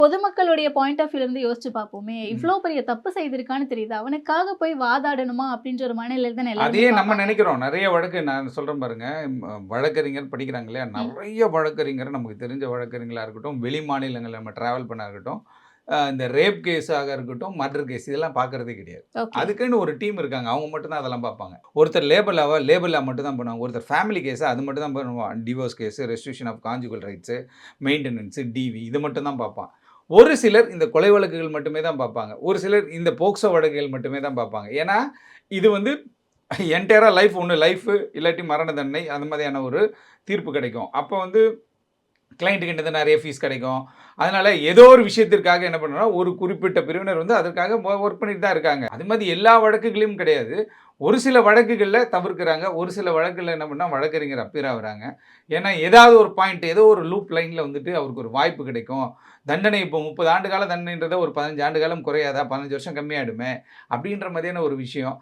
பொதுமக்களுடைய point of வியூல இருந்து யோசிச்சு பார்ப்போமே. இவ்ளோ பெரிய தப்பு செய்திருக்கான்னு தெரியுது. அவனுக்காக போய் வாதாடணுமா அப்படின்ற ஒரு மனநிலையில தானே எல்லாருமே அதையே நம்ம பார்ப்பாங்க. நெனைக்கிறோம். நெறைய வழக்கு நான் சொல்றேன் பாருங்க. வழக்கறிஞர் படிக்கிறாங்க இல்லையா? ம். நெறைய வழக்கறிஞர் நமக்கு தெரிஞ்ச வழக்கறிஞர்களா இருக்கட்டும், வெளி மாநிலங்கள்ல நம்ம டிராவல் பண்ணா இருக்கட்டும், இந்த ரேப் கேஸாக இருக்கட்டும், மர்டர் கேஸ் இதெல்லாம் பார்க்கறதே கிடையாது. ஓகே. அதுக்குன்னு ஒரு டீம் இருக்காங்க. அவங்க மட்டும் தான் அதெல்லாம் பார்ப்பாங்க. ஒருத்தர் லேபர் லா மட்டும் தான் பண்ணுவாங்க. ஒருத்தர் ஃபேமிலி கேஸ அது மட்டும் தான் பண்ணுவான். Divorce case, restriction of conjugal rights, maintenance, DV இது மட்டும் தான் பார்ப்பான். ஒரு சிலர் இந்த கொலை வழக்குகள் மட்டுமே தான் பார்ப்பாங்க. ஒரு சிலர் இந்த போக்சோ வழக்குகள் மட்டுமே தான் பார்ப்பாங்க. ஏன்னா, இது வந்து என்டையரா லைஃப் இல்லாட்டி மரண தண்டனை அந்த மாதிரியான ஒரு தீர்ப்பு கிடைக்கும். அப்போ வந்து கிளையண்ட்டுக்கு கிட்ட நிறைய ஃபீஸ் கிடைக்கும். அதனால ஏதோ ஒரு விஷயத்திற்காக என்ன பண்ணுறோம்னா, ஒரு குறிப்பிட்ட பிரிவினர் வந்து அதற்காக ஒர்க் பண்ணிட்டு தான் இருக்காங்க. அது மாதிரி எல்லா வழக்குகளையும் கிடையாது. ஒரு சில வழக்குகள்ல தவிர்க்கிறாங்க. ஒரு சில வழக்குகள்ல என்ன பண்ணா வழக்கறிஞர் அப்பியர் ஆகுறாங்க. ஏன்னா, ஏதாவது ஒரு பாயிண்ட் ஏதோ ஒரு லூப் லைன்ல வந்துட்டு அவருக்கு ஒரு வாய்ப்பு கிடைக்கும். தண்டனை இப்போ 30 ஆண்டு கால தண்டனைன்றத ஒரு 15 ஆண்டு காலம் குறையாதா? 15 வருஷம் கம்மியாயிடுமே! அப்பிடின்ற மாதிரியான ஒரு விஷயம்.